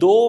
2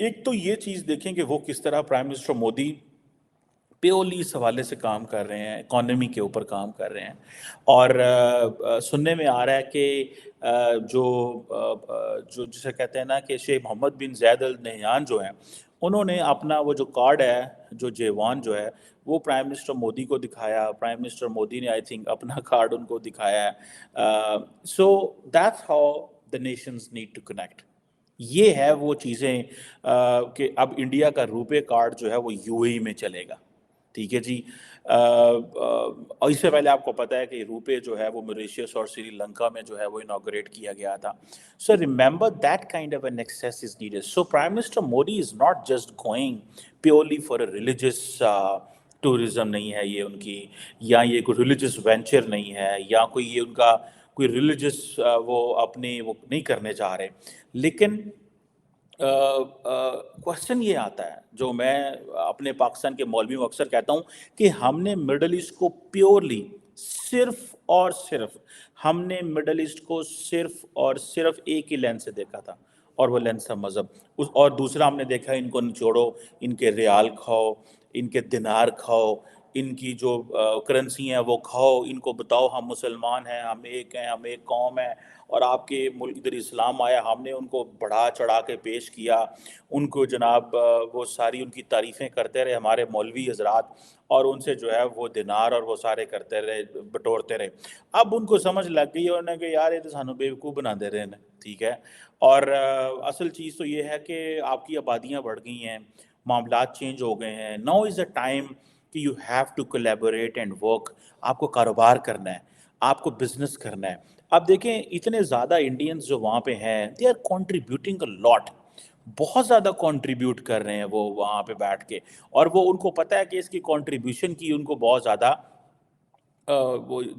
ایک تو یہ چیز دیکھیں کہ وہ کس طرح پرائم منسٹر مودی پیورلی اس حوالے سے کام کر رہے ہیں، اکانومی کے اوپر کام کر رہے ہیں، اور سننے میں آ رہا ہے کہ جو جسے کہتے ہیں نا کہ شیخ محمد بن زید ال نہیان جو ہیں، انہوں نے اپنا وہ جو کارڈ ہے، جو J1 جو ہے، وہ پرائم منسٹر مودی کو دکھایا، پرائم منسٹر مودی نے آئی تھنک اپنا کارڈ ان کو دکھایا ہے. So that's how the nations need to connect. یہ ہے وہ چیزیں کہ اب انڈیا کا روپے کارڈ جو ہے وہ UAE میں چلے گا. ٹھیک ہے جی. اور اس سے پہلے آپ کو پتہ ہے کہ روپے جو ہے وہ موریشیس اور سری لنکا میں جو ہے وہ انوگریٹ کیا گیا تھا. So remember that kind of an access is needed. So prime minister Modi is not just going purely for a religious tourism نہیں ہے یہ ان کی، یا یہ کوئی ریلیجس وینچر نہیں ہے، یا کوئی یہ ان کا کوئی ریلیجس وہ اپنے وہ نہیں کرنے جا رہے. لیکن کوشچن یہ آتا ہے جو میں اپنے پاکستان کے مولویوں کو اکثر کہتا ہوں کہ ہم نے مڈل ایسٹ کو پیورلی صرف اور صرف ہم نے مڈل ایسٹ کو صرف اور صرف ایک ہی لینس سے دیکھا تھا، اور وہ لینس ہے مذہب. اور دوسرا ہم نے دیکھا ان کو نچوڑو، ان کے ریال کھاؤ، ان کے دینار کھاؤ، ان کی جو کرنسی ہیں وہ کھاؤ، ان کو بتاؤ ہم مسلمان ہیں، ہم ایک ہیں، ہم ایک قوم ہیں، اور آپ کے ملک ادھر اسلام آیا، ہم نے ان کو بڑھا چڑھا کے پیش کیا، ان کو جناب وہ ساری ان کی تعریفیں کرتے رہے ہمارے مولوی حضرات، اور ان سے جو ہے وہ دینار اور وہ سارے کرتے رہے، بٹورتے رہے. اب ان کو سمجھ لگ گئی انہوں نے کہ یار یہ تو سانو بیوقوف بنا دے رہے ہیں. ٹھیک ہے. اور اصل چیز تو یہ ہے کہ آپ کی آبادیاں بڑھ گئی ہیں، معاملات چینج ہو گئے ہیں. ناؤ از اے ٹائم کہ you have to collaborate and work. آپ کو کاروبار کرنا ہے، آپ کو بزنس کرنا ہے. اب دیکھیں اتنے زیادہ انڈینز جو وہاں پہ ہیں، دے آر کنٹریبیوٹنگ اے لاٹ. بہت زیادہ کنٹریبیوٹ کر رہے ہیں وہ وہاں پہ بیٹھ کے، اور وہ ان کو پتہ ہے کہ اس کی کنٹریبیوشن کی ان کو بہت زیادہ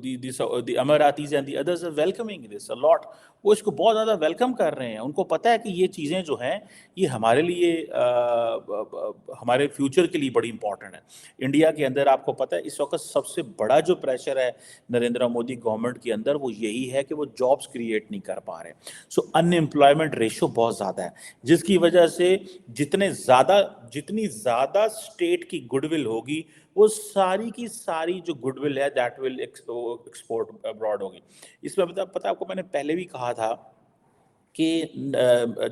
the Emiratis and the others are welcoming this a lot. وہ اس کو بہت زیادہ ویلکم کر رہے ہیں. ان کو پتہ ہے کہ یہ چیزیں جو ہیں یہ ہمارے لیے ہمارے فیوچر کے لیے بڑی امپورٹنٹ ہے. انڈیا کے اندر آپ کو پتہ ہے اس وقت سب سے بڑا جو پریشر ہے نریندر مودی گورنمنٹ کے اندر، وہ یہی ہے کہ وہ جابس کریٹ نہیں کر پا رہے. سو ان ایمپلائمنٹ ریشو بہت زیادہ ہے، جس کی وجہ سے جتنی زیادہ اسٹیٹ کی گڈ ول ہوگی، وہ ساری کی ساری جو گڈ ول ہے دیٹ ول ایکسپورٹ ابراڈ ہوگی. اس میں پتہ آپ کو میں نے پہلے بھی کہا تھا کہ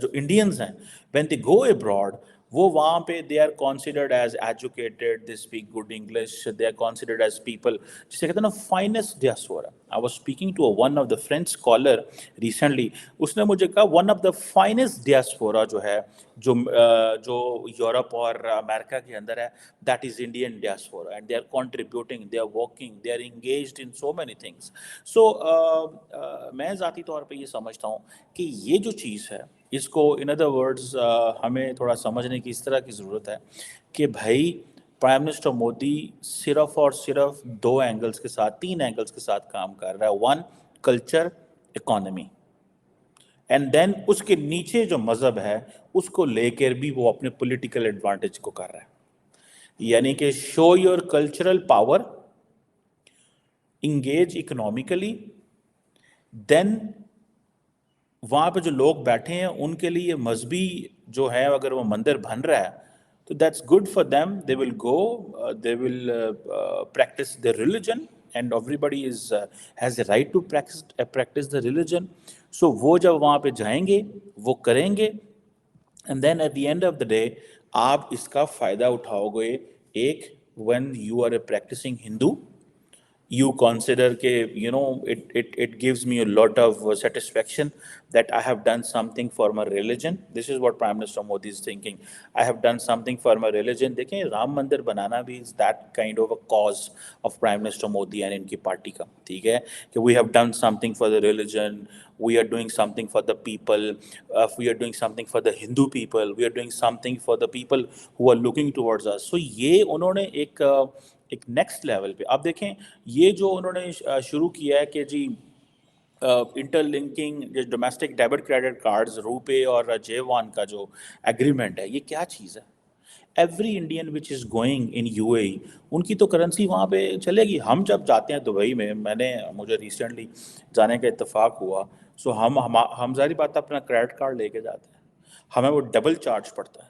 جو انڈینز ہیں وین دے گو ابراڈ، وہ وہاں پہ they are considered as educated, they speak good English, they are considered as people جسے کہتے ہیں نا finest diaspora. I was speaking to one of the French scholar recently. اس نے مجھے کہا one of the finest diaspora جو ہے جو یورپ اور امریکہ کے اندر ہے، that is Indian diaspora, and they are contributing, they are working, they are engaged in so many things. سو میں ذاتی طور پہ یہ سمجھتا ہوں کہ یہ جو چیز ہے اس کو ان ادر ورڈز ہمیں تھوڑا سمجھنے کی اس طرح کی ضرورت ہے کہ بھائی پرائم منسٹر مودی صرف اور صرف 2 اینگلز کے ساتھ، 3 اینگلز کے ساتھ کام کر رہا ہے. 1 کلچر، اکانومی، اینڈ دین اس کے نیچے جو مذہب ہے اس کو لے کر بھی وہ اپنے پولیٹیکل ایڈوانٹیج کو کر رہا ہے. یعنی کہ show your cultural power, engage economically, then وہاں پہ جو لوگ بیٹھے ہیں ان کے لیے مذہبی جو ہے اگر وہ مندر بن رہا ہے تو that's good for them. They will go, they will practice their religion, and everybody has a right to practice the religion. So وہ جب وہاں پہ جائیں گے وہ کریں گے، and then at the end of the day آپ اس کا فائدہ اٹھاؤ گے. ایک when you are a practicing Hindu, you consider کہ it gives me a lot of satisfaction that I have done something for my religion. This is what Prime Minister Modi is thinking. I have done something for my religion. دیکھیں رام مندر بنانا بھی is that kind of a cause of Prime Minister Modi and ان کی party کا. ٹھیک ہے کہ we have done something for the religion, we are doing something for the people, we are doing something for the Hindu people, we are doing something for the people who are looking towards us. So یہ انہوں نے ایک next level پہ. آپ دیکھیں یہ جو انہوں نے شروع کیا ہے کہ جی interlinking domestic debit credit cards, روپے اور J1 کا جو ایگریمنٹ ہے، یہ کیا چیز ہے؟ Every Indian which is going in UAE ان کی تو کرنسی وہاں پہ چلے گی. ہم جب جاتے ہیں دبئی میں، مجھے ریسنٹلی جانے کا اتفاق ہوا، سو ہم ظاہری بات اپنا کریڈٹ کارڈ لے کے جاتے ہیں، ہمیں وہ ڈبل چارج پڑتا ہے.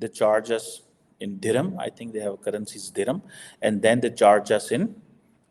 they charge us in dirham, I think they have currencies dirham, and then they charge us in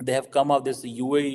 they have come up this UAE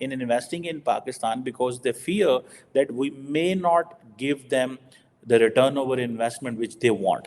in investing in Pakistan, because they fear that we may not give them the return over investment which they want.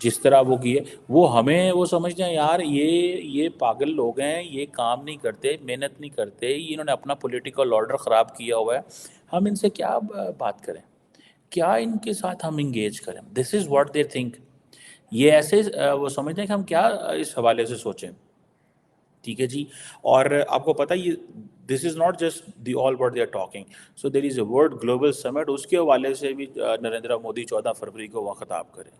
جس طرح وہ کیے وہ ہمیں وہ سمجھتے ہیں یار یہ پاگل لوگ ہیں، یہ کام نہیں کرتے، محنت نہیں کرتے، انہوں نے اپنا پولیٹیکل آرڈر خراب کیا ہوا ہے، ہم ان سے کیا بات کریں، کیا ان کے ساتھ ہم انگیج کریں. دس از واٹ دے تھنک. یہ ایسے وہ سمجھتے ہیں کہ ہم کیا اس حوالے سے سوچیں. ٹھیک ہے جی. اور آپ کو پتہ یہ this is not just the all word they are talking. So there is a world global summit, اس کے حوالے سے بھی نریندر مودی 14 فروری کو وہاں خطاب کریں.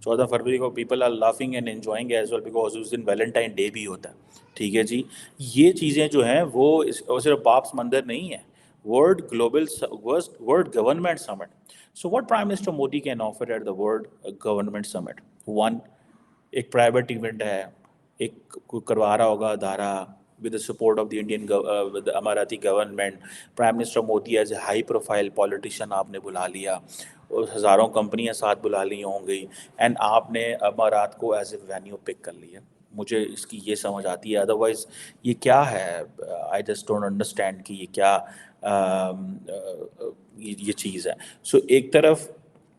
14 فروری کو people are laughing and enjoying as well because اس دن ویلنٹائن ڈے بھی ہوتا ہے. ٹھیک ہے جی. یہ چیزیں جو ہیں وہ صرف باپس مندر نہیں ہے، world global world government summit. So what prime minister Modi can offer at the world government summit? One, ایک پرائیویٹ ایونٹ ہے، ایک کوئی کروا رہا ہوگا ادارہ with the support of the Indian with Emirati government. Prime minister Modi as a high profile politician آپ نے بلا لیا، اور ہزاروں کمپنیاں ساتھ بلا لی ہوں گی، اینڈ آپ نے امارات کو ایز اے وینیو پک کر لیا. مجھے اس کی یہ سمجھ آتی ہے، ادروائز یہ کیا ہے؟ آئی جسٹ ڈونٹ انڈرسٹینڈ کہ یہ کیا یہ چیز ہے. سو ایک طرف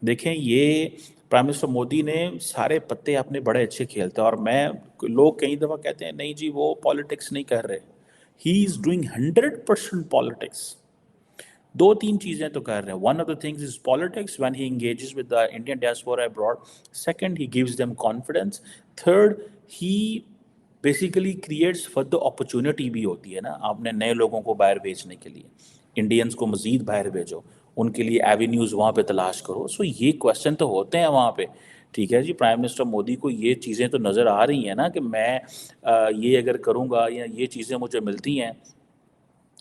دیکھیں یہ پرائم منسٹر مودی نے سارے پتے اپنے بڑے اچھے کھیلتے ہیں، اور میں لوگ کئی دفعہ کہتے ہیں نہیں جی وہ پالیٹکس نہیں کر رہے. ہی از ڈوئنگ 100% پالیٹکس. دو تین چیزیں تو کر رہے ہیں. One of the things is politics when he engages with the Indian diaspora abroad. Second, he gives them confidence. Third, he basically creates further opportunity بھی ہوتی ہے نا، آپ نے نئے لوگوں کو باہر بھیجنے کے لیے، انڈینس کو مزید باہر بھیجو، ان کے لیے ایوینیوز وہاں پہ تلاش کرو. سو یہ کویشچن تو ہوتے ہیں وہاں پہ. ٹھیک ہے جی. پرائم منسٹر مودی کو یہ چیزیں تو نظر آ رہی ہیں نا کہ میں یہ اگر کروں گا یا یہ چیزیں مجھے ملتی ہیں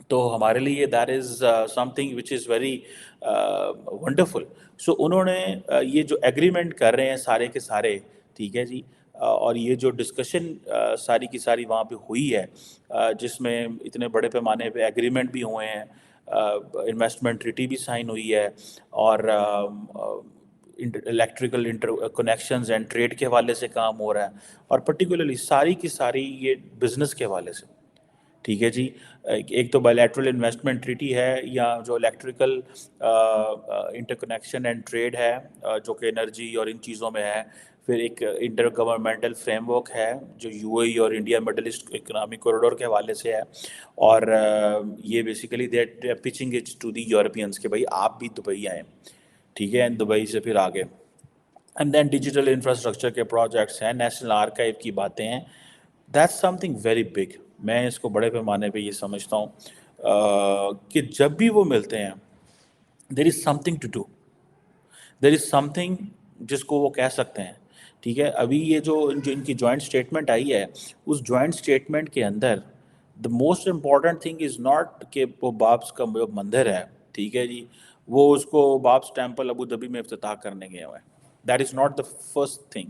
تو ہمارے لیے that is something which is very wonderful. So انہوں نے یہ جو ایگریمنٹ کر رہے ہیں سارے کے سارے، ٹھیک ہے جی، اور یہ جو ڈسکشن ساری کی ساری وہاں پہ ہوئی ہے، جس میں اتنے بڑے پیمانے پہ ایگریمنٹ بھی ہوئے ہیں، انویسٹمنٹ ٹریٹی بھی سائن ہوئی ہے، اور electrical interconnections and trade کے حوالے سے کام ہو رہا ہے، اور پرٹیکولرلی ساری کی ساری یہ بزنس کے حوالے سے. ٹھیک ہے جی. ایک تو بائیلیٹرل انویسٹمنٹ ٹریٹی ہے، یا جو electrical interconnection and trade ہے جو کہ انرجی اور ان چیزوں میں ہے. پھر ایک انٹر گورنمنٹل فریم ورک ہے جو یو اے ای اور India Middle East economic corridor کے حوالے سے ہے، اور یہ basically that pitching it to the Europeans کہ بھائی آپ بھی دبئی آئیں. ٹھیک ہے. دبئی سے پھر آگے اینڈ دین ڈیجیٹل انفراسٹرکچر کے پروجیکٹس ہیں، نیشنل آرکائیو کی باتیں ہیں. That's some thing very big. میں اس کو بڑے پیمانے پہ یہ سمجھتا ہوں کہ جب بھی وہ ملتے ہیں there is something to do, there is something جس کو وہ کہہ سکتے ہیں. ٹھیک ہے. ابھی یہ جو ان کی جوائنٹ اسٹیٹمنٹ آئی ہے، اس جوائنٹ اسٹیٹمنٹ کے اندر the most important thing is not کہ وہ بابس کا مندر ہے، ٹھیک ہے جی، وہ اس کو بابس ٹیمپل ابو دھبی میں افتتاح کرنے گئے ہوئے ہیں. That is not the first thing.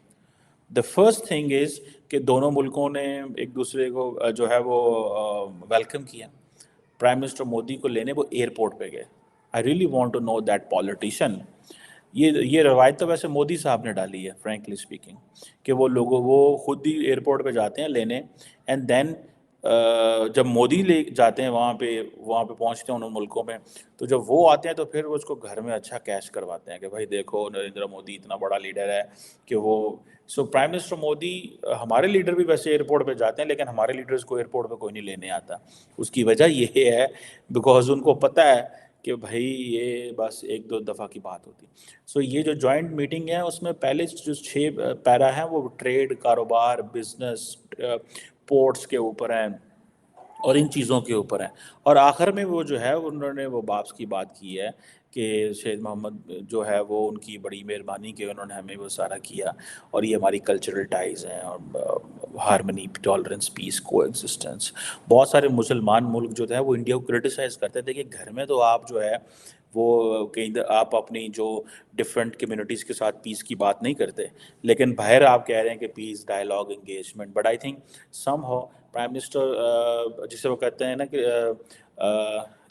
The first thing is کہ دونوں ملکوں نے ایک دوسرے کو جو ہے وہ ویلکم کیا. پرائم منسٹر مودی کو لینے وہ ایئرپورٹ پہ گئے. I really want to know that politician. یہ روایت تو ویسے مودی صاحب نے ڈالی ہے فرینکلی اسپیکنگ، کہ وہ لوگوں وہ خود ہی ایئرپورٹ پہ جاتے ہیں لینے، اینڈ دین جب مودی لے جاتے ہیں وہاں پہ پہنچتے ہیں ان ملکوں میں، تو جب وہ آتے ہیں تو پھر وہ اس کو گھر میں اچھا کیش کرواتے ہیں کہ بھائی دیکھو نریندر مودی اتنا بڑا لیڈر ہے کہ وہ. سو پرائم منسٹر مودی، ہمارے لیڈر بھی ویسے ایئرپورٹ پہ جاتے ہیں لیکن ہمارے لیڈرز کو ایئرپورٹ پہ کوئی نہیں لینے آتا. اس کی وجہ یہ ہے بیکاز ان کو پتہ ہے کہ بھائی یہ بس ایک دو دفعہ کی بات ہوتی. سو یہ جو جوائنٹ میٹنگ ہے اس میں پہلے جو 6 پیرا ہیں وہ ٹریڈ، کاروبار، بزنس، پورٹس کے اوپر ہیں اور ان چیزوں کے اوپر ہیں، اور آخر میں وہ جو ہے انہوں نے وہ باپس کی بات کی ہے کہ شہید محمد جو ہے وہ ان کی بڑی مہربانی کہ انہوں نے ہمیں وہ سارا کیا، اور یہ ہماری کلچرل ٹائز ہیں، اور ہارمنی، ٹالرنس، پیس، کو ایگزسٹنس. بہت سارے مسلمان ملک جو ہے وہ انڈیا کو کرٹیسائز کرتے تھے کہ گھر میں تو آپ جو ہے وہ کہیں آپ اپنی جو ڈفرینٹ کمیونٹیز کے ساتھ پیس کی بات نہیں کرتے، لیکن باہر آپ کہہ رہے ہیں کہ peace, dialogue, engagement. But I think somehow prime minister جسے وہ کہتے ہیں نا کہ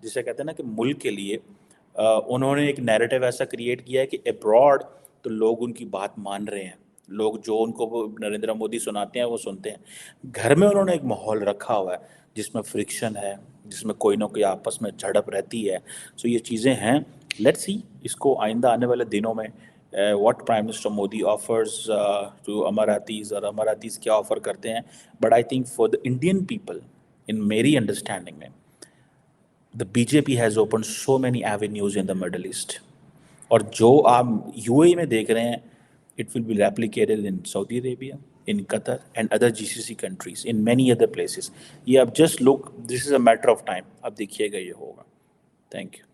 جسے کہتے ہیں نا کہ ملک کے لیے انہوں نے ایک نیریٹو ایسا کریٹ کیا ہے کہ ابراڈ تو لوگ ان کی بات مان رہے ہیں، لوگ جو ان کو نریندر مودی سناتے ہیں وہ سنتے ہیں. گھر میں انہوں نے ایک ماحول رکھا ہوا ہے جس میں فرکشن ہے، جس میں کوئی نہ کوئی آپس میں جھڑپ رہتی ہے. سو یہ چیزیں ہیں. لیٹس سی اس کو آئندہ آنے والے دنوں میں what Prime Minister Modi offers to Amaratis, اور Amaratis کیا آفر کرتے ہیں. But I think for the Indian people, in میری understanding میں, the BJP has opened so many avenues in the Middle East. اور جو آپ UAE میں دیکھ رہے ہیں, it will be replicated in Saudi Arabia, in Qatar and other GCC countries, in many other places. یہ اب just look, this is a matter of time. اب دیکھیے گا یہ ہوگا. Thank you.